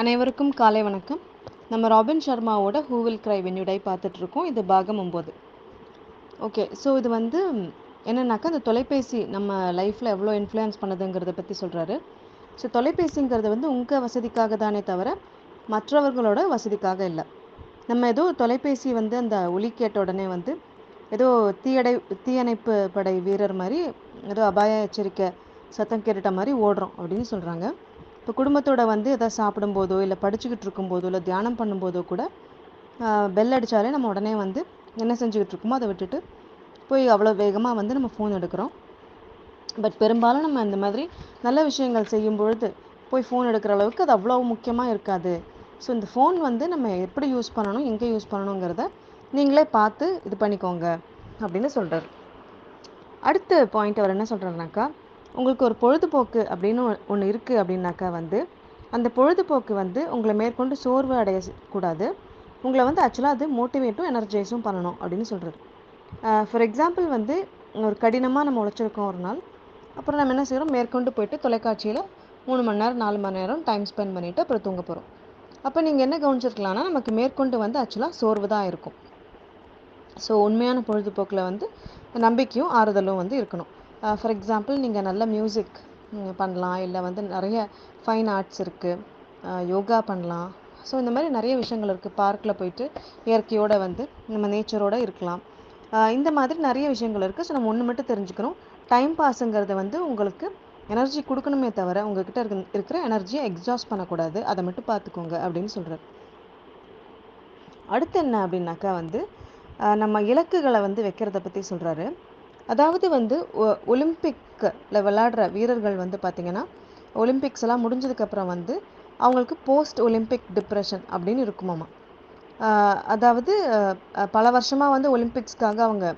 அனைவருக்கும் காலை வணக்கம். நம்ம ராபின் ஷர்மாவோட who will cry when you die பார்த்துட்ருக்கோம். இது பாகம் 9. ஓகே, ஸோ இது என்னன்னாக்கா அந்த தொலைபேசி நம்ம லைஃப்பில் எவ்வளோ இன்ஃப்ளூயன்ஸ் பண்ணுதுங்கிறத பற்றி சொல்கிறாரு. ஸோ தொலைபேசிங்கிறது உங்கள் வசதிக்காக தானே தவிர மற்றவர்களோட வசதிக்காக இல்லை. நம்ம ஏதோ தொலைபேசி அந்த ஒலி கேட்ட உடனே ஏதோ தீயணைப்பு படை வீரர் மாதிரி ஏதோ அபாய எச்சரிக்கை சத்தம் கேட்டுட்ட மாதிரி ஓடுறோம் அப்படின்னு சொல்கிறாங்க. இப்போ குடும்பத்தோட எதாவது சாப்பிடும்போதோ இல்லை படிச்சுக்கிட்டு இருக்கும்போதோ இல்லை தியானம் பண்ணும்போதோ கூட பெல் அடித்தாலே நம்ம உடனே என்ன செஞ்சுக்கிட்டு இருக்கோமோ அதை விட்டுட்டு போய் அவ்வளோ வேகமாக நம்ம ஃபோன் எடுக்கிறோம். பட் பெரும்பாலும் நம்ம இந்த மாதிரி நல்ல விஷயங்கள் செய்யும் பொழுது போய் ஃபோன் எடுக்கிற அளவுக்கு அது அவ்வளோ முக்கியமாக இருக்காது. ஸோ இந்த ஃபோன் நம்ம எப்படி யூஸ் பண்ணணும், எங்கே யூஸ் பண்ணணுங்கிறத நீங்களே பார்த்து இது பண்ணிக்கோங்க அப்படின்னு சொல்கிறார். அடுத்த பாயிண்ட் அவர் என்ன சொல்கிறாருனாக்கா, உங்களுக்கு ஒரு பொழுதுபோக்கு அப்படின்னு ஒன்று இருக்குது அப்படின்னாக்கா அந்த பொழுதுபோக்கு உங்களை மேற்கொண்டு சோர்வு அடைய கூடாது. உங்களை ஆக்சுவலாக அது மோட்டிவேட்டும் எனர்ஜைஸும் பண்ணணும் அப்படின்னு சொல்கிறாரு. ஃபார் எக்ஸாம்பிள் ஒரு கடினமாக நம்ம உழைச்சிருக்கோம் ஒரு நாள், அப்புறம் நம்ம என்ன செய்கிறோம், மேற்கொண்டு போயிட்டு தொலைக்காட்சியில் 3 மணி நேரம் 4 மணி நேரம் டைம் ஸ்பெண்ட் பண்ணிவிட்டு அப்புறம் தூங்க போகிறோம். அப்போ நீங்கள் என்ன கவனிச்சிருக்கலாம்னா நமக்கு மேற்கொண்டு ஆக்சுவலாக சோர்வு தான் இருக்கும். ஸோ உண்மையான பொழுதுபோக்கில் நம்பிக்கையும் ஆறுதலும் இருக்கணும். ஃபார் எக்ஸாம்பிள் நீங்கள் நல்ல மியூசிக் பண்ணலாம், இல்லை நிறைய ஃபைன் ஆர்ட்ஸ் இருக்குது, யோகா பண்ணலாம். ஸோ இந்த மாதிரி நிறைய விஷயங்கள் இருக்குது. பார்க்கில் போயிட்டு இயற்கையோடு நம்ம நேச்சரோடு இருக்கலாம். இந்த மாதிரி நிறைய விஷயங்கள் இருக்குது. ஸோ நம்ம ஒன்று மட்டும் தெரிஞ்சுக்கணும், டைம் பாஸுங்கிறது உங்களுக்கு எனர்ஜி கொடுக்கணுமே தவிர உங்ககிட்ட இருக்கிற எனர்ஜியை எக்ஸாஸ்ட் பண்ணக்கூடாது. அதை மட்டும் பார்த்துக்கோங்க அப்படின்னு சொல்கிறார். அடுத்து என்ன அப்படின்னாக்கா நம்ம இலக்குகளை வைக்கிறத பற்றி சொல்கிறாரு. அதாவது ஒலிம்பிக்கில் விளையாடுற வீரர்கள் பார்த்திங்கன்னா ஒலிம்பிக்ஸ் எல்லாம் முடிஞ்சதுக்கப்புறம் அவங்களுக்கு போஸ்ட் ஒலிம்பிக் டிப்ரெஷன் அப்படின்னு இருக்குமாமா. அதாவது பல வருஷமாக ஒலிம்பிக்ஸ்க்காக அவங்க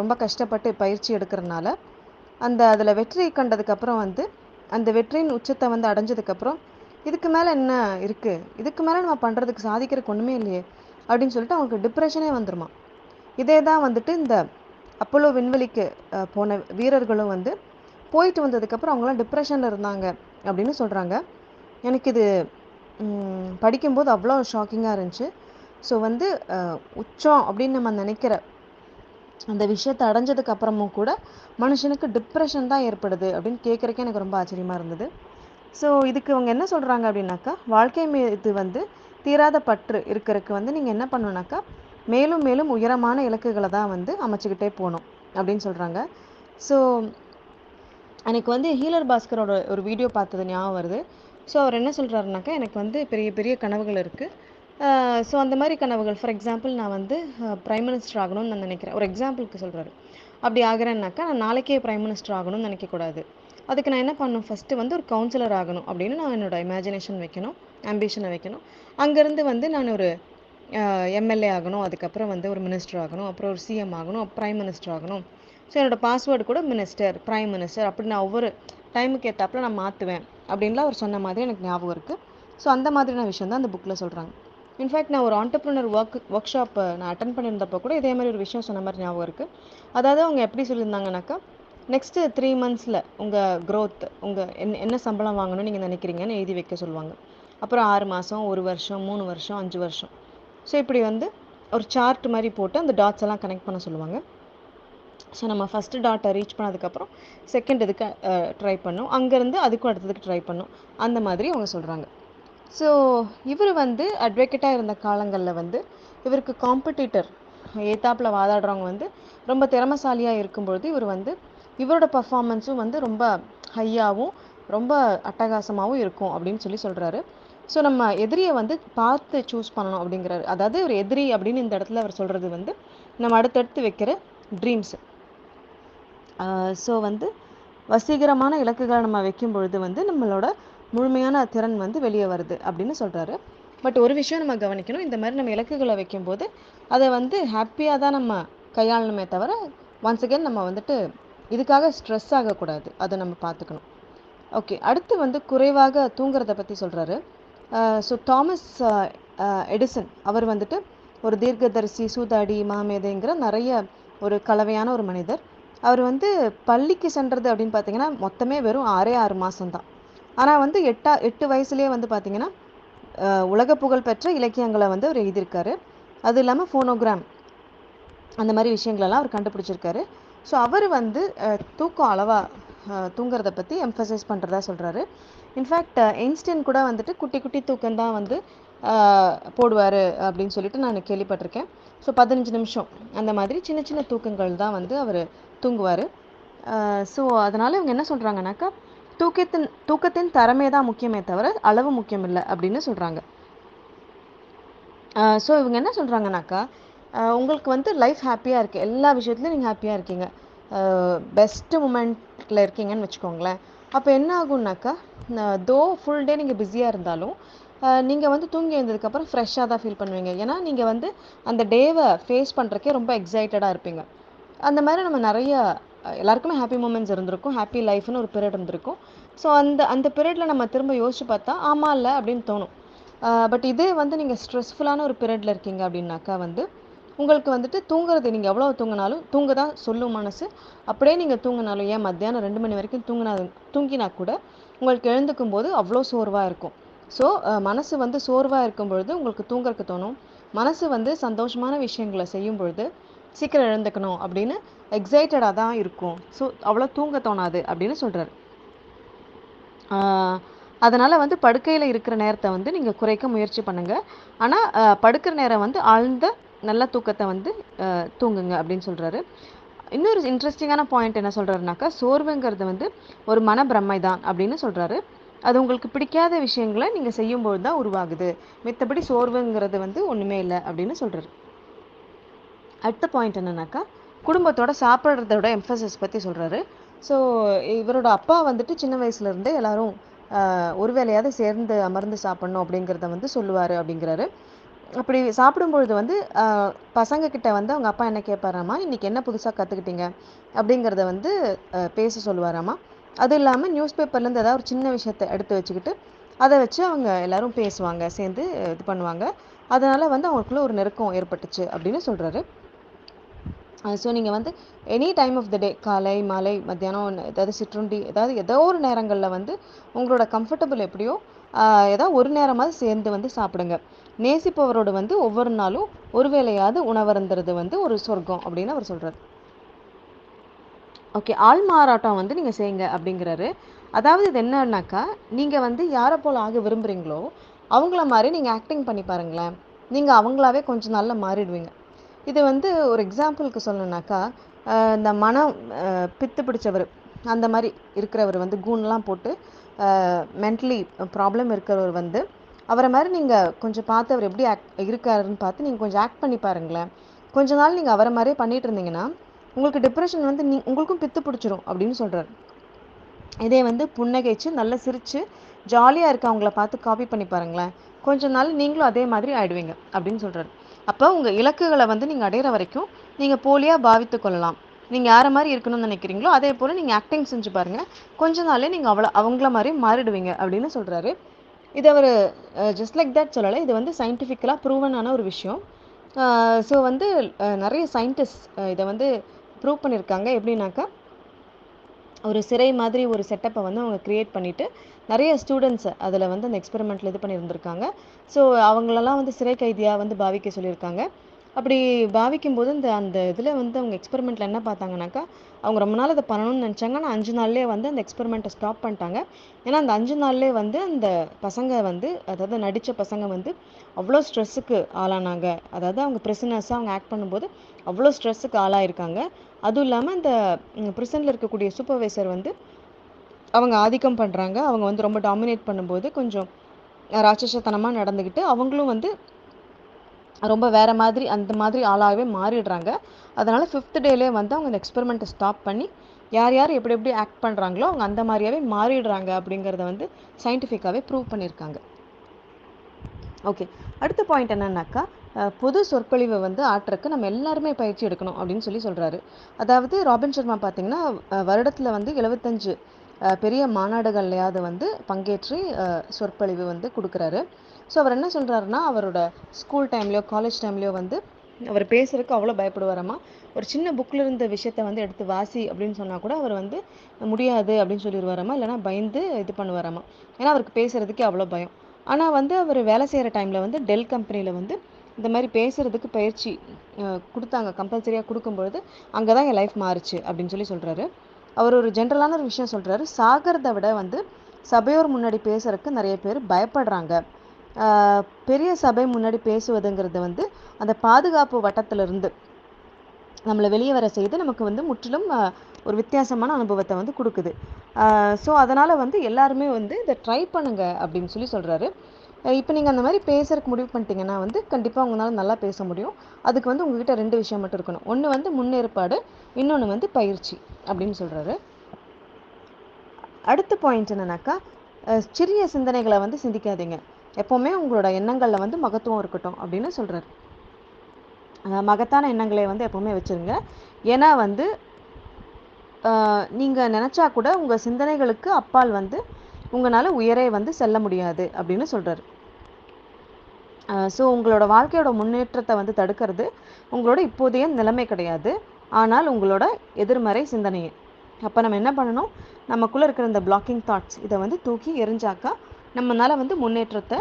ரொம்ப கஷ்டப்பட்டு பயிற்சி எடுக்கிறதுனால அதில் வெற்றி கண்டதுக்கப்புறம் அந்த வெற்றியின் உச்சத்தை அடைஞ்சதுக்கப்புறம் இதுக்கு மேலே என்ன இருக்குது, இதுக்கு மேலே நம்ம பண்ணுறதுக்கு சாதிக்கிறதுக்கு ஒன்றுமே இல்லையே அப்படின்னு சொல்லிட்டு அவங்களுக்கு டிப்ரெஷனே வந்துருமா. இதே தான் இந்த அப்போலோ விண்வெளிக்கு போன வீரர்களும் போயிட்டு வந்ததுக்கப்புறம் அவங்களாம் டிப்ரெஷனில் இருந்தாங்க அப்படின்னு சொல்கிறாங்க. எனக்கு இது படிக்கும்போது அவ்வளோ ஷாக்கிங்காக இருந்துச்சு. ஸோ உச்சம் அப்படின்னு நம்ம நினைக்கிற அந்த விஷயத்தை அடைஞ்சதுக்கு அப்புறமும் கூட மனுஷனுக்கு டிப்ரெஷன் தான் ஏற்படுது அப்படின்னு கேட்குறக்கே எனக்கு ரொம்ப ஆச்சரியமாக இருந்தது. ஸோ இதுக்கு அவங்க என்ன சொல்கிறாங்க அப்படின்னாக்கா, வாழ்க்கை மீது தீராத பற்று இருக்கிறதுக்கு நீங்கள் என்ன பண்ணணுன்னாக்கா, மேலும் மேலும் உயரமான இலக்குகளை தான் அமைச்சுக்கிட்டே போகணும் அப்படின்னு சொல்கிறாங்க. ஸோ எனக்கு ஹீலர் பாஸ்கரோட ஒரு வீடியோ பார்த்தது ஞாபகம் வருது. ஸோ அவர் என்ன சொல்கிறாருனாக்கா, எனக்கு பெரிய பெரிய கனவுகள் இருக்குது. ஸோ அந்த மாதிரி கனவுகள், ஃபார் எக்ஸாம்பிள் நான் ப்ரைம் மினிஸ்டர் ஆகணும்னு நான் நினைக்கிறேன், ஒரு எக்ஸாம்பிளுக்கு சொல்கிறாரு. அப்படி ஆகிறேன்னாக்கா நான் நாளைக்கே ப்ரைம் மினிஸ்டர் ஆகணும்னு நினைக்கக்கூடாது. அதுக்கு நான் என்ன பண்ணணும், ஃபஸ்ட்டு ஒரு கவுன்சிலர் ஆகணும் அப்படின்னு நான் என்னோட இமேஜினேஷன் வைக்கணும், ஆம்பிஷனை வைக்கணும். அங்கேருந்து நான் ஒரு எம்எல்ஏ ஆகணும், அதுக்கப்புறம் ஒரு மினிஸ்டர் ஆகணும், அப்புறம் ஒரு சிஎம் ஆகணும், ப்ரைம் மினிஸ்டர் ஆகணும். ஸோ என்னோடய பாஸ்வேர்டு கூட மினிஸ்டர், ப்ரைம் மினிஸ்டர் அப்படி நான் ஒவ்வொரு டைமுக்கு ஏற்றாப்புல நான் மாற்றுவேன் அப்படின்லாம் அவர் சொன்ன மாதிரி எனக்கு ஞாபகம் இருக்குது. ஸோ அந்த மாதிரியான விஷயம் தான் அந்த புக்கில் சொல்கிறாங்க. இன்ஃபேக்ட் நான் ஒரு ஆண்டர்ப்ரனர் ஒர்க் ஷாப் நான் அட்டன் பண்ணியிருந்தப்போ கூட இதே மாதிரி ஒரு விஷயம் சொன்ன மாதிரி ஞாபகம் இருக்குது. அதாவது அவங்க எப்படி சொல்லியிருந்தாங்கனாக்கா, நெக்ஸ்ட்டு 3 மந்த்ஸில் உங்கள் க்ரோத், உங்கள் என்ன சம்பளம் வாங்கணும்னு நீங்கள் நினைக்கிறீங்கன்னு எழுதி வைக்க சொல்லுவாங்க. அப்புறம் 6 மாதம், 1 வருஷம், 3 வருஷம், 5 வருஷம். ஸோ இப்படி ஒரு சார்ட் மாதிரி போட்டு அந்த டாட்ஸ் எல்லாம் கனெக்ட் பண்ண சொல்லுவாங்க. ஸோ நம்ம ஃபஸ்ட்டு டாட்டை ரீச் பண்ணதுக்கப்புறம் செகண்ட் இதுக்கு ட்ரை பண்ணோம், அங்கேருந்து அதுக்கும் அடுத்ததுக்கு ட்ரை பண்ணோம், அந்த மாதிரி அவங்க சொல்கிறாங்க. ஸோ இவர் அட்வொகேட்டாக இருந்த காலங்களில் இவருக்கு காம்படிட்டர் ஏத்தாப்பில் வாதாடுறவங்க ரொம்ப திறமைசாலியாக இருக்கும்பொழுது இவர் இவரோட பர்ஃபார்மன்ஸும் ரொம்ப ஹையாகவும் ரொம்ப அட்டகாசமாகவும் இருக்கும் அப்படின்னு சொல்கிறாரு. ஸோ நம்ம எதிரியை பார்த்து சூஸ் பண்ணணும் அப்படிங்கிறாரு. அதாவது ஒரு எதிரி அப்படின்னு இந்த இடத்துல அவர் சொல்கிறது நம்ம அடுத்தடுத்து வைக்கிற ட்ரீம்ஸு. ஸோ வசீகரமான இலக்குகளை நம்ம வைக்கும் பொழுது நம்மளோட முழுமையான திறன் வெளியே வருது அப்படின்னு சொல்கிறாரு. பட் ஒரு விஷயம் நம்ம கவனிக்கணும், இந்த மாதிரி நம்ம இலக்குகளை வைக்கும்போது அதை ஹாப்பியாக தான் நம்ம கையாளணுமே தவிர ஒன்ஸ் அகேன் நம்ம இதுக்காக ஸ்ட்ரெஸ் ஆகக்கூடாது, அதை நம்ம பார்த்துக்கணும். ஓகே, அடுத்து குறைவாக தூங்குறத பற்றி சொல்கிறாரு. ஸோ தாமஸ் எடிசன் அவர் ஒரு தீர்க்கதரிசி, சூதாடி, மாமேதைங்கிற நிறைய ஒரு கலவையான ஒரு மனிதர். அவர் பள்ளிக்கு சென்றது அப்படின்னு பார்த்தீங்கன்னா மொத்தமே வெறும் 6 மாதம்தான். ஆனால் 8 வயசுலேயே பார்த்தீங்கன்னா உலக புகழ்பெற்ற இலக்கியங்களை வந்து அவர் எழுதியிருக்காரு. அது இல்லாமல் ஃபோனோகிராம் அந்த மாதிரி விஷயங்களெல்லாம் அவர் கண்டுபிடிச்சிருக்காரு. ஸோ அவர் வந்து தூக்கம் அளவாக தூங்குறத பற்றி எம்ஃபசைஸ் பண்ணுறதா சொல்கிறாரு. இன்ஃபேக்ட் ஐன்ஸ்டைன் கூட வந்துட்டு குட்டி குட்டி தூக்கம் தான் வந்து போடுவார் அப்படின்னு சொல்லிட்டு நான் கேள்விப்பட்டிருக்கேன். ஸோ 15 நிமிஷம் அந்த மாதிரி சின்ன சின்ன தூக்கங்கள் தான் வந்து அவர் தூங்குவார். ஸோ அதனால் இவங்க என்ன சொல்கிறாங்கனாக்கா, தூக்கத்தின் தரமே தான் முக்கியமே தவிர அளவு முக்கியம் இல்லை அப்படின்னு சொல்கிறாங்க. ஸோ இவங்க என்ன சொல்கிறாங்கனாக்கா, உங்களுக்கு வந்து லைஃப் ஹாப்பியாக இருக்குது, எல்லா விஷயத்துலையும் நீங்கள் ஹாப்பியாக இருக்கீங்க, பெஸ்ட்டு மூமெண்ட்டில் இருக்கீங்கன்னு வச்சுக்கோங்களேன். அப்போ என்ன ஆகும்னாக்கா, தோ ஃபுல் டே நீங்கள் பிஸியாக இருந்தாலும் நீங்கள் வந்து தூங்கி எழுந்ததுக்கப்புறம் ஃப்ரெஷ்ஷாக தான் ஃபீல் பண்ணுவீங்க. ஏன்னா நீங்கள் வந்து அந்த டேவை ஃபேஸ் பண்ணுறக்கே ரொம்ப எக்ஸைட்டடாக இருப்பீங்க. அந்த மாதிரி நம்ம நிறைய எல்லாருக்குமே ஹாப்பி மூமெண்ட்ஸ் இருந்திருக்கும், ஹாப்பி லைஃப்னு ஒரு பீரியட் இருந்திருக்கும். ஸோ அந்த அந்த பீரியடில் நம்ம திரும்ப யோசிச்சு பார்த்தா ஆமாம் இல்லை அப்படின்னு தோணும். பட் இதே வந்து நீங்கள் ஸ்ட்ரெஸ்ஃபுல்லான ஒரு பீரியடில் இருக்கீங்க அப்படின்னாக்கா வந்து உங்களுக்கு வந்துட்டு தூங்குறது நீங்கள் எவ்வளோ தூங்கினாலும் தூங்க தான் சொல்லும் மனசு. அப்படியே நீங்கள் தூங்கினாலும், ஏன் மத்தியானம் 2 மணி வரைக்கும் தூங்கினா கூட உங்களுக்கு எழுந்துக்கும் போது அவ்வளோ சோர்வாக இருக்கும். ஸோ மனசு வந்து சோர்வாக இருக்கும் பொழுது உங்களுக்கு தூங்குறதுக்கு தோணும். மனசு வந்து சந்தோஷமான விஷயங்களை செய்யும் பொழுது சீக்கிரம் எழுந்துக்கணும் அப்படின்னு எக்ஸைட்டடாக தான் இருக்கும். ஸோ அவ்வளோ தூங்க தோணாது அப்படின்னு சொல்கிறாரு. அதனால் வந்து படுக்கையில் இருக்கிற நேரத்தை வந்து நீங்கள் குறைக்க முயற்சி பண்ணுங்கள். ஆனால் படுக்கிற நேரம் வந்து ஆழ்ந்த நல்ல தூக்கத்தை வந்து தூங்குங்க அப்படின்னு சொல்கிறாரு. இன்னொரு இன்ட்ரெஸ்டிங்கான பாயிண்ட் என்ன சொல்கிறாருனாக்கா, சோர்வுங்கிறது வந்து ஒரு மனப்பிரமை தான் அப்படின்னு சொல்கிறாரு. அது உங்களுக்கு பிடிக்காத விஷயங்களை நீங்கள் செய்யும்போது தான் உருவாகுது, மித்தபடி சோர்வுங்கிறது வந்து ஒன்றுமே இல்லை அப்படின்னு சொல்கிறாரு. அடுத்த பாயிண்ட் என்னன்னாக்கா, குடும்பத்தோட சாப்பிட்றதோட எம்ஃபசிஸ் பற்றி சொல்கிறாரு. ஸோ இவரோட அப்பா வந்துட்டு சின்ன வயசுலேருந்தே எல்லாரும் ஒரு வேளையாவது சேர்ந்து அமர்ந்து சாப்பிட்ணும் அப்படிங்கிறத வந்து சொல்லுவார் அப்படிங்கிறாரு. அப்படி சாப்பிடும்பொழுது வந்து பசங்க கிட்ட வந்து அவங்க அப்பா என்ன கேட்பாராமா, இன்னைக்கு என்ன புதுசாக கற்றுக்கிட்டீங்க அப்படிங்கிறத வந்து பேச சொல்லுவாராமா. அதுவும் இல்லாமல் நியூஸ் பேப்பர்லேருந்து ஏதாவது ஒரு சின்ன விஷயத்தை எடுத்து வச்சுக்கிட்டு அதை வச்சு அவங்க எல்லாரும் பேசுவாங்க, சேர்ந்து இது பண்ணுவாங்க. அதனால் வந்து அவங்களுக்குள்ள ஒரு நெருக்கம் ஏற்பட்டுச்சு அப்படின்னு சொல்கிறாரு. ஸோ நீங்கள் வந்து எனி டைம் ஆஃப் த டே, காலை மாலை மத்தியானம், ஏதாவது சிற்றுண்டி, ஏதோ ஒரு நேரங்களில் வந்து உங்களோட கம்ஃபர்டபுள் எப்படியோ ஏதாவது ஒரு நேரமாவது சேர்ந்து வந்து சாப்பிடுங்க. நேசிப்பவரோடு வந்து ஒவ்வொரு நாளும் ஒரு வேளையாவது உணவருந்துறது வந்து ஒரு சொர்க்கம் அப்படின்னு அவர் சொல்கிறார். ஓகே, ஆள் மாறாட்டம் வந்து நீங்கள் செய்யுங்க அப்படிங்கிறாரு. அதாவது இது என்னன்னாக்கா, நீங்கள் வந்து யாரை போல் ஆக விரும்புகிறீங்களோ அவங்கள மாதிரி நீங்கள் ஆக்டிங் பண்ணி பாருங்களேன். நீங்கள் அவங்களாவே கொஞ்சம் நாளில் மாறிடுவீங்க. இது வந்து ஒரு எக்ஸாம்பிளுக்கு சொல்லணுன்னாக்கா, இந்த மனம் பித்து பிடிச்சவர் அந்த மாதிரி இருக்கிறவர் வந்து கூன்லாம் போட்டு மென்டலி ப்ராப்ளம் இருக்கிறவர் வந்து அவரை மாதிரி நீங்கள் கொஞ்சம் பார்த்து அவர் எப்படி இருக்காருன்னு பார்த்து நீங்கள் கொஞ்சம் ஆக்ட் பண்ணி பாருங்களேன். கொஞ்ச நாள் நீங்கள் அவரை மாதிரியே பண்ணிட்டு இருந்தீங்கன்னா உங்களுக்கு டிப்ரெஷன் வந்து உங்களுக்கும் பித்து பிடிச்சிரும் அப்படின்னு சொல்கிறார். இதே வந்து புன்னகைச்சு நல்லா சிரித்து ஜாலியாக இருக்க அவங்கள பார்த்து காப்பி பண்ணி பாருங்களேன். கொஞ்ச நாள் நீங்களும் அதே மாதிரி ஆயிடுவீங்க அப்படின்னு சொல்கிறாரு. அப்போ உங்கள் இலக்குகளை வந்து நீங்கள் அடையிற வரைக்கும் நீங்கள் போலியாக பாவித்து கொள்ளலாம். நீங்கள் யாரை மாதிரி இருக்கணும்னு நினைக்கிறீங்களோ அதே போல் நீங்கள் ஆக்டிங் செஞ்சு பாருங்கள். கொஞ்ச நாளே நீங்கள் அவங்கள மாதிரி மாறிடுவீங்க அப்படின்னு சொல்கிறாரு. இது அவர் ஜஸ்ட் லைக் தட் சொல்லலை, இது வந்து சயின்டிஃபிக்கலாக ப்ரூவனான ஒரு விஷயம். ஸோ வந்து நிறைய சயின்டிஸ்ட் இதை வந்து ப்ரூவ் பண்ணியிருக்காங்க. எப்படின்னாக்கா, ஒரு சிறை மாதிரி ஒரு செட்டப்பை வந்து அவங்க க்ரியேட் பண்ணிவிட்டு நிறைய ஸ்டூடெண்ட்ஸை அதில் வந்து அந்த எக்ஸ்பெரிமெண்ட்டில் இது பண்ணியிருந்திருக்காங்க. ஸோ அவங்களெல்லாம் வந்து சிறை கைதியாக வந்து பாவிக்க சொல்லியிருக்காங்க. அப்படி பாவிக்கும்போது அந்த இதில் வந்து அவங்க எக்ஸ்பெரிமெண்ட்டில் என்ன பார்த்தாங்கனாக்கா, அவங்க ரொம்ப நாள் அதை பண்ணணும்னு நினச்சாங்க. ஆனால் 5 நாள்லேயே வந்து அந்த எக்ஸ்பெரிமெண்ட்டை ஸ்டாப் பண்ணிட்டாங்க. ஏன்னா அந்த 5 நாள்லேயே வந்து அந்த பசங்க வந்து, அதாவது நடித்த பசங்க வந்து அவ்வளோ ஸ்ட்ரெஸ்ஸுக்கு ஆளானாங்க. அதாவது அவங்க ப்ரிசனர்ஸாக அவங்க ஆக்ட் பண்ணும்போது அவ்வளோ ஸ்ட்ரெஸ்ஸுக்கு ஆளாயிருக்காங்க. அதுவும் இல்லாமல் அந்த ப்ரிசனில் இருக்கக்கூடிய சூப்பர்வைசர் வந்து அவங்க ஆதிக்கம் பண்ணுறாங்க. அவங்க வந்து ரொம்ப டாமினேட் பண்ணும்போது கொஞ்சம் ராட்சசத்தனமாக நடந்துக்கிட்டு அவங்களும் வந்து ரொம்ப வேறு மாதிரி அந்த மாதிரி ஆளாகவே மாறிடுறாங்க. அதனால் 5th டேலே வந்து அவங்க அந்த எக்ஸ்பெரிமெண்ட்டை ஸ்டாப் பண்ணி யார் யார் எப்படி எப்படி ஆக்ட் பண்ணுறாங்களோ அவங்க அந்த மாதிரியாவே மாறிடுறாங்க அப்படிங்கிறத வந்து சயின்டிஃபிக்காகவே ப்ரூவ் பண்ணியிருக்காங்க. ஓகே, அடுத்த பாயிண்ட் என்னன்னாக்கா, பொது சொற்பொழிவை வந்து ஆற்றுறக்கு நம்ம எல்லாருமே பயிற்சி எடுக்கணும் அப்படின்னு சொல்கிறாரு. அதாவது ராபின் சர்மா பார்த்தீங்கன்னா வருடத்தில் வந்து 75 பெரிய மாநாடுகள்லையாவது வந்து பங்கேற்று சொற்பொழிவு வந்து கொடுக்குறாரு. ஸோ அவர் என்ன சொல்கிறாருன்னா, அவரோட ஸ்கூல் டைம்லையோ காலேஜ் டைம்லையோ வந்து அவர் பேசுறதுக்கு அவ்வளோ பயப்படுவாராமா. ஒரு சின்ன புக்கில் இருந்த விஷயத்த வந்து எடுத்து வாசி அப்படின்னு சொன்னால் கூட அவர் வந்து முடியாது அப்படின்னு சொல்லிடுவாராமா. இல்லைனா பயந்து இது பண்ணுவாராமா. ஏன்னா அவருக்கு பேசுறதுக்கே அவ்வளோ பயம். ஆனால் வந்து அவர் வேலை செய்கிற டைமில் வந்து டெல் கம்பெனியில் வந்து இந்த மாதிரி பேசுகிறதுக்கு பயிற்சி கொடுத்தாங்க, கம்பல்சரியாக கொடுக்கும்பொழுது அங்கே தான் என் லைஃப் மாறுச்சு அப்படின்னு சொல்கிறாரு. அவர் ஒரு ஜென்ரலான ஒரு விஷயம் சொல்கிறாரு, சாகிறத விட வந்து சபையோர் முன்னாடி பேசுறதுக்கு நிறைய பேர் பயப்படுறாங்க. பெரிய சபை முன்னாடி பேசுவதுங்கிறது வந்து அந்த பாதுகாப்பு வட்டத்திலிருந்து நம்மளை வெளியே வர செய்து நமக்கு வந்து முற்றிலும் ஒரு வித்தியாசமான அனுபவத்தை வந்து கொடுக்குது. ஸோ அதனால் வந்து எல்லாருமே வந்து இதை ட்ரை பண்ணுங்க அப்படின்னு சொல்கிறாரு. இப்போ நீங்கள் அந்த மாதிரி பேசுறதுக்கு முடிவு பண்ணிட்டீங்கன்னா வந்து கண்டிப்பாக உங்களால் நல்லா பேச முடியும். அதுக்கு வந்து உங்ககிட்ட 2 விஷயம் மட்டும் இருக்கணும். ஒன்று வந்து முன்னேற்பாடு, இன்னொன்று வந்து பயிற்சி அப்படின்னு சொல்கிறாரு. அடுத்த பாயிண்ட் என்னன்னாக்கா, சிறிய சிந்தனைகளை வந்து சிந்திக்காதீங்க, எப்போவுமே உங்களோட எண்ணங்களில் வந்து மகத்துவம் இருக்கட்டும் அப்படின்னு சொல்கிறாரு. மகத்தான எண்ணங்களை வந்து எப்போவுமே வச்சுருங்க. ஏன்னா வந்து நீங்கள் நினச்சா கூட உங்கள் சிந்தனைகளுக்கு அப்பால் வந்து உங்களால் உயரே வந்து செல்ல முடியாது அப்படின்னு சொல்கிறாரு. ஸோ உங்களோட வாழ்க்கையோட முன்னேற்றத்தை வந்து தடுக்கிறது உங்களோட இப்போதைய நிலைமை கிடையாது, ஆனால் உங்களோட எதிர்மறை சிந்தனையை. அப்போ நம்ம என்ன பண்ணணும், நமக்குள்ளே இருக்கிற இந்த பிளாக்கிங் தாட்ஸ் இதை வந்து தூக்கி எரிஞ்சாக்கா நம்மளால் வந்து முன்னேற்றத்தை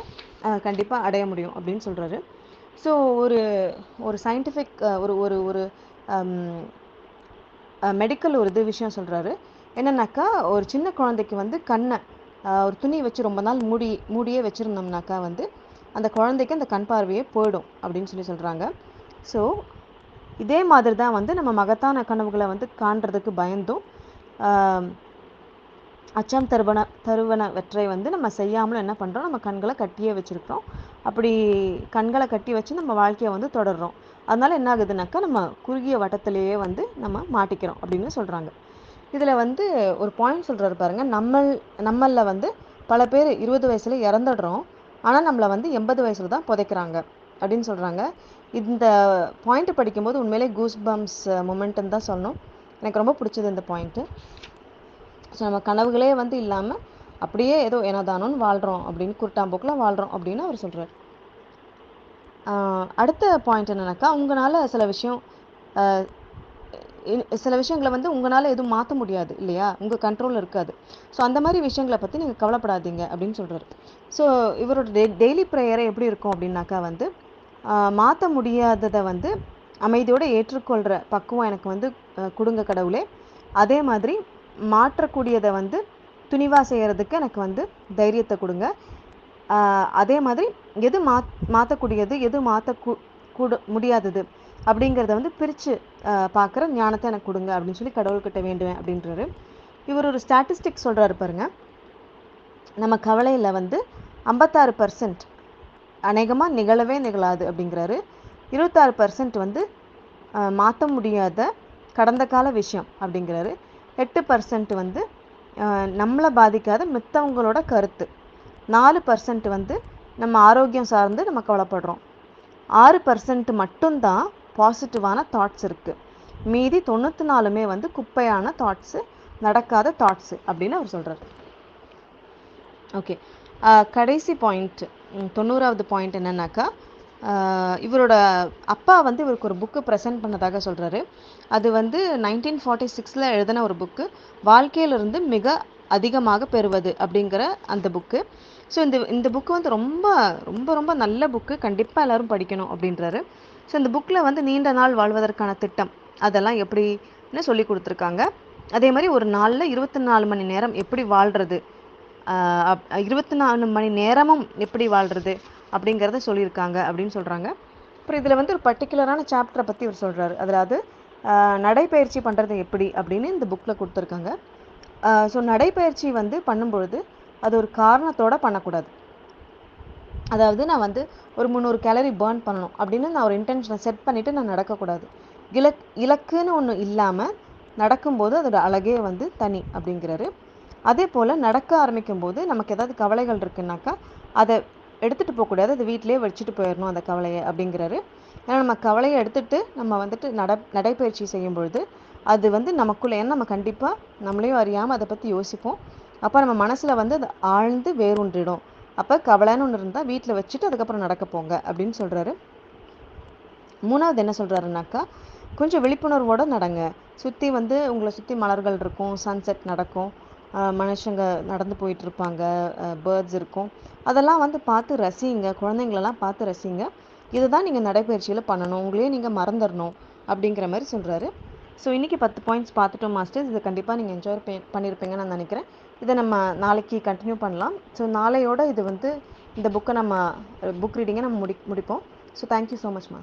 கண்டிப்பாக அடைய முடியும் அப்படின்னு சொல்கிறாரு. ஸோ ஒரு ஒரு சயின்டிஃபிக் ஒரு ஒரு ஒரு மெடிக்கல் ஒரு விஷயம் சொல்கிறாரு. என்னன்னாக்கா, ஒரு சின்ன குழந்தைக்கு வந்து கண்ணை ஒரு துணி வச்சு ரொம்ப நாள் மூடியே வச்சுருந்தோம்னாக்கா வந்து அந்த குழந்தைக்கு அந்த கண் பார்வையே போயிடும் அப்படின்னு சொல்கிறாங்க. ஸோ இதே மாதிரி தான் வந்து நம்ம மகத்தான கனவுகளை வந்து காண்றதுக்கு பயந்தும் அச்சம் தருவனவற்றை வந்து நம்ம செய்யாமலும் என்ன பண்ணுறோம், நம்ம கண்களை கட்டியே வச்சுருக்கிறோம். அப்படி கண்களை கட்டி வச்சு நம்ம வாழ்க்கையை வந்து தொடர்றோம். அதனால என்ன ஆகுதுனாக்கா, நம்ம குறுகிய வட்டத்திலேயே வந்து நம்ம மாட்டிக்கிறோம் அப்படின்னு சொல்கிறாங்க. இதில் வந்து ஒரு பாயிண்ட் சொல்கிறாரு பாருங்க, நம்மளில் வந்து பல பேர் 20 வயசுல இறந்துடுறோம், ஆனால் நம்மளை வந்து 80 வயசுல தான் புதைக்கிறாங்க அப்படின்னு சொல்கிறாங்க. இந்த பாயிண்ட் படிக்கும்போது உண்மையிலே கூஸ் பம்ஸ் மொமெண்ட்டுன்னு தான் சொல்லணும். எனக்கு ரொம்ப பிடிச்சது இந்த பாயிண்ட்டு. ஸோ நம்ம கனவுகளே வந்து இல்லாமல் அப்படியே ஏதோ ஏனோதானோன்னு வாழ்கிறோம் அப்படின்னு குருட்டாம்போக்கில் வாழ்கிறோம் அப்படின்னு அவர் சொல்கிறார். அடுத்த பாயிண்ட் என்னன்னாக்கா, உங்களால் சில விஷயங்களை வந்து உங்களால் எதுவும் மாற்ற முடியாது இல்லையா, உங்கள் கண்ட்ரோலில் இருக்காது. ஸோ அந்த மாதிரி விஷயங்களை பற்றி நீங்கள் கவலைப்படாதீங்க அப்படின்னு சொல்கிறாரு. ஸோ இவரோட டெய்லி ப்ரேயரை எப்படி இருக்கும் அப்படின்னாக்கா வந்து, மாற்ற முடியாததை வந்து அமைதியோடு ஏற்றுக்கொள்கிற பக்குவம் எனக்கு வந்து கொடுங்க கடவுளே, அதே மாதிரி மாற்றக்கூடியதை வந்து துணிவாக செய்கிறதுக்கு எனக்கு வந்து தைரியத்தை கொடுங்க, அதே மாதிரி எது மாற்றக்கூடியது எது மாற்ற முடியாதது அப்படிங்கிறத வந்து பிரித்து பார்க்குற ஞானத்தை எனக்கு கொடுங்க அப்படின்னு சொல்லி கடவுள்கிட்ட வேண்டுவேன் அப்படின்றாரு. இவர் ஒரு ஸ்டாட்டிஸ்டிக் சொல்கிறாரு பாருங்க, நம்ம கவலையில் வந்து 56% அநேகமாக நிகழாது அப்படிங்கிறாரு. 26% வந்து மாற்ற முடியாத கடந்த கால விஷயம் அப்படிங்கிறாரு. 8% வந்து நம்மளை பாதிக்காத மித்தவங்களோட கருத்து. 4% வந்து நம்ம ஆரோக்கியம் சார்ந்து நம்ம கவலைப்படுறோம். 6% மட்டும்தான் பாசிட்டிவான தாட்ஸ் இருக்குது. மீதி 94மே வந்து குப்பையான தாட்ஸு, நடக்காத தாட்ஸு அப்படின்னு அவர் சொல்கிறார். ஓகே, கடைசி பாயிண்ட் 90வது பாயிண்ட் என்னன்னாக்கா, இவரோட அப்பா வந்து இவருக்கு ஒரு புக்கு ப்ரெசென்ட் பண்ணதாக சொல்கிறாரு. அது வந்து 1946 எழுதின ஒரு புக்கு, வாழ்க்கையிலிருந்து மிக அதிகமாக பெறுவது அப்படிங்கிற அந்த புக்கு. ஸோ இந்த புக்கு வந்து ரொம்ப ரொம்ப ரொம்ப நல்ல புக்கு, கண்டிப்பாக எல்லோரும் படிக்கணும் அப்படின்றாரு. ஸோ இந்த புக்கில் வந்து நீண்ட நாள் வாழ்வதற்கான திட்டம் அதெல்லாம் எப்படின்னு சொல்லி கொடுத்துருக்காங்க. அதே மாதிரி ஒரு நாளில் 24 மணி நேரம் எப்படி வாழ்கிறது, 24 மணி நேரமும் எப்படி வாழ்கிறது அப்படிங்கிறத சொல்லியிருக்காங்க அப்படின்னு சொல்கிறாங்க. அப்புறம் இதில் வந்து ஒரு பர்டிகுலரான சாப்டரை பற்றி இவர் சொல்கிறாரு. அதாவது நடைப்பயிற்சி பண்ணுறது எப்படி அப்படின்னு இந்த புக்கில் கொடுத்துருக்காங்க. ஸோ நடைப்பயிற்சி வந்து பண்ணும்பொழுது அது ஒரு காரணத்தோடு பண்ணக்கூடாது. அதாவது நான் வந்து ஒரு 300 கேலரி பர்ன் பண்ணணும் அப்படின்னு நான் ஒரு இன்டென்ஷனை செட் பண்ணிவிட்டு நான் நடக்கக்கூடாது. இலக்குன்னு ஒன்று இல்லாமல் நடக்கும்போது அதோட அழகே வந்து தனி அப்படிங்கிறாரு. அதே போல் நடக்க ஆரம்பிக்கும் போது நமக்கு ஏதாவது கவலைகள் இருக்குன்னாக்கா அதை எடுத்துகிட்டு போகக்கூடாது, அதை வீட்டிலே வச்சுட்டு போயிடணும் அந்த கவலையை அப்படிங்கிறாரு. ஏன்னா நம்ம கவலையை எடுத்துகிட்டு நம்ம வந்துட்டு நடைப்பயிற்சி செய்யும் பொழுது அது வந்து நமக்குள்ளே, ஏன்னா நம்ம கண்டிப்பாக நம்மளையும் அறியாமல் அதை பற்றி யோசிப்போம். அப்போ நம்ம மனசில் வந்து அது ஆழ்ந்து வேரூன்றிடும். அப்போ கவலைன்னு ஒன்று இருந்தால் வீட்டில் வச்சுட்டு அதுக்கப்புறம் நடக்க போங்க அப்படின்னு சொல்கிறாரு. 3வது என்ன சொல்கிறாருனாக்கா, கொஞ்சம் விழிப்புணர்வோடு நடங்க. சுற்றி வந்து உங்களை சுற்றி மலர்கள் இருக்கும், சன்செட் நடக்கும், மனுஷங்க நடந்து போயிட்டு இருப்பாங்க, பேர்ட்ஸ் இருக்கும். அதெல்லாம் வந்து பார்த்து ரசிங்க, குழந்தைங்களெல்லாம் பார்த்து ரசிங்க. இதுதான் நீங்கள் நடைப்பயிற்சியில் பண்ணணும், உங்களையே நீங்கள் மறந்துடணும் அப்படிங்கிற மாதிரி சொல்கிறாரு. ஸோ இன்றைக்கி 10 பாயிண்ட்ஸ் பார்த்துட்டோம் மாஸ்டர்ஸ். இது கண்டிப்பாக நீங்கள் என்ஜாய் பண்ணியிருப்பீங்கன்னு நான் நினைக்கிறேன். இதை நம்ம நாளைக்கு கண்டினியூ பண்ணலாம். ஸோ நாளையோட இது வந்து இந்த புக்கை நம்ம புக் ரீடிங்கை நம்ம முடிப்போம். So thank you so much master.